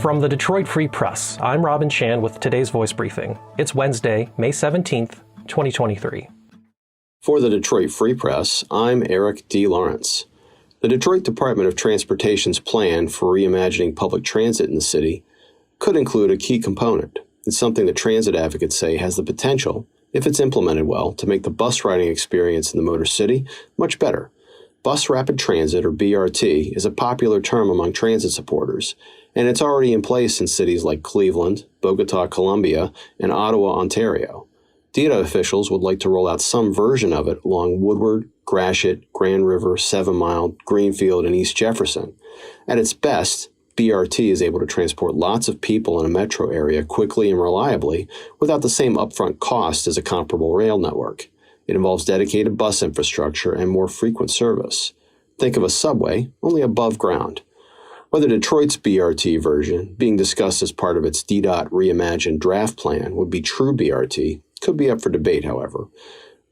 From the Detroit Free Press, I'm Robin Chan with today's voice briefing. It's Wednesday, May 17th, 2023. For the Detroit Free Press, I'm Eric D. Lawrence. The Detroit Department of Transportation's plan for reimagining public transit in the city could include a key component. It's something that transit advocates say has the potential, if it's implemented well, to make the bus riding experience in the Motor City much better. Bus Rapid Transit, or BRT, is a popular term among transit supporters, and it's already in place in cities like Cleveland, Bogota, Columbia, and Ottawa, Ontario. DOT officials would like to roll out some version of it along Woodward, Gratiot, Grand River, 7 Mile, Greenfield, and East Jefferson. At its best, BRT is able to transport lots of people in a metro area quickly and reliably without the same upfront cost as a comparable rail network. It involves dedicated bus infrastructure and more frequent service. Think of a subway, only above ground. Whether Detroit's BRT version, being discussed as part of its DDOT reimagined draft plan, would be true BRT could be up for debate, however.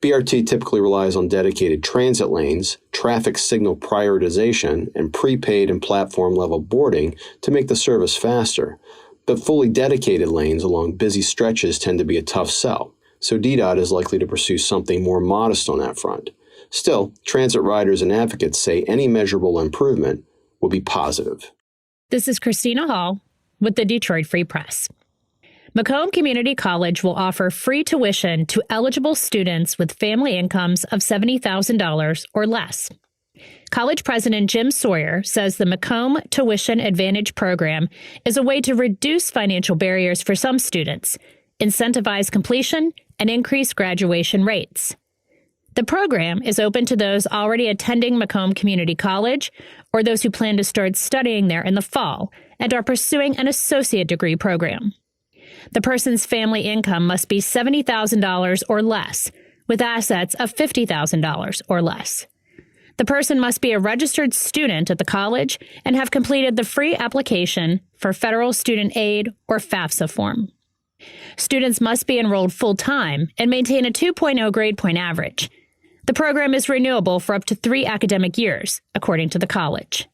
BRT typically relies on dedicated transit lanes, traffic signal prioritization, and prepaid and platform-level boarding to make the service faster. But fully dedicated lanes along busy stretches tend to be a tough sell, so DDOT is likely to pursue something more modest on that front. Still, transit riders and advocates say any measurable improvement will be positive. This is Christina Hall with the Detroit Free Press. Macomb Community College will offer free tuition to eligible students with family incomes of $70,000 or less. College President Jim Sawyer says the Macomb Tuition Advantage program is a way to reduce financial barriers for some students, incentivize completion, and increase graduation rates. The program is open to those already attending Macomb Community College or those who plan to start studying there in the fall and are pursuing an associate degree program. The person's family income must be $70,000 or less, with assets of $50,000 or less. The person must be a registered student at the college and have completed the free application for Federal Student Aid or FAFSA form. Students must be enrolled full-time and maintain a 2.0 grade point average. The program is renewable for up to 3 academic years, according to the college.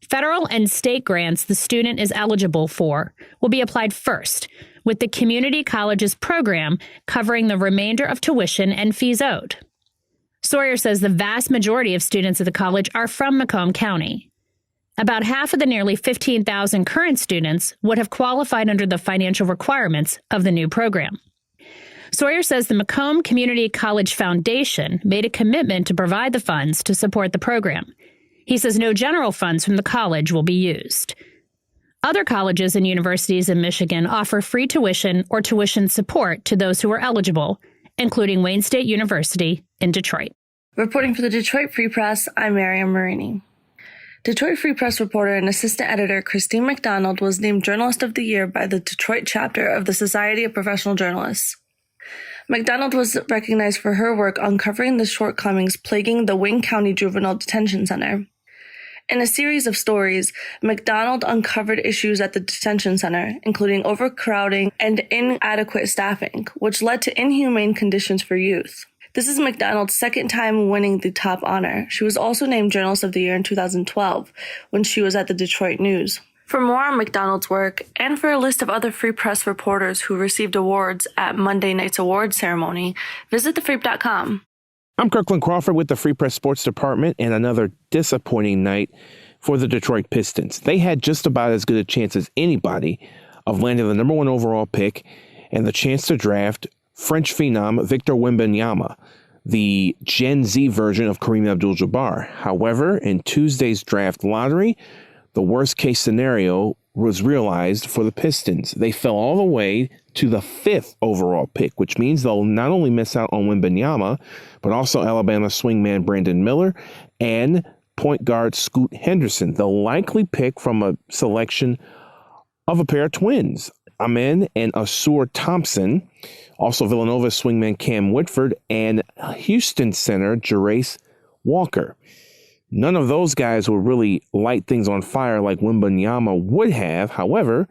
Federal and state grants the student is eligible for will be applied first, with the community college's program covering the remainder of tuition and fees owed. Sawyer says the vast majority of students at the college are from Macomb County. About half of the nearly 15,000 current students would have qualified under the financial requirements of the new program. Sawyer says the Macomb Community College Foundation made a commitment to provide the funds to support the program. He says no general funds from the college will be used. Other colleges and universities in Michigan offer free tuition or tuition support to those who are eligible, including Wayne State University in Detroit. Reporting for the Detroit Free Press, I'm Mariam Marini. Detroit Free Press reporter and assistant editor Christine McDonald was named Journalist of the Year by the Detroit chapter of the Society of Professional Journalists. McDonald was recognized for her work uncovering the shortcomings plaguing the Wayne County Juvenile Detention Center. In a series of stories, McDonald uncovered issues at the detention center, including overcrowding and inadequate staffing, which led to inhumane conditions for youth. This is McDonald's second time winning the top honor. She was also named Journalist of the Year in 2012, when she was at the Detroit News. For more on McDonald's work, and for a list of other Free Press reporters who received awards at Monday night's awards ceremony, visit thefreep.com. I'm Kirkland Crawford with the Free Press Sports Department, and another disappointing night for the Detroit Pistons. They had just about as good a chance as anybody of landing the number 1 overall pick and the chance to draft French phenom Victor Wembanyama, the Gen Z version of Kareem Abdul-Jabbar. However, in Tuesday's draft lottery, the worst-case scenario was realized for the Pistons. They fell all the way to the 5th overall pick, which means they'll not only miss out on Wembanyama, but also Alabama swingman Brandon Miller and point guard Scoot Henderson. They'll likely pick from a selection of a pair of twins, Amen and Ausar Thompson, also Villanova swingman Cam Whitford, and Houston center Jarace Walker. None of those guys will really light things on fire like Wembanyama would have. However,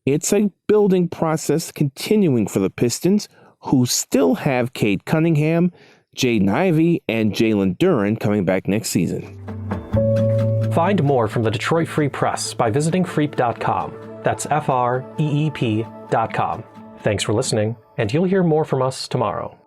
it's a building process continuing for the Pistons, who still have Cade Cunningham, Jaden Ivey, and Jalen Duren coming back next season. Find more from the Detroit Free Press by visiting freep.com. That's freep.com. Thanks for listening, and you'll hear more from us tomorrow.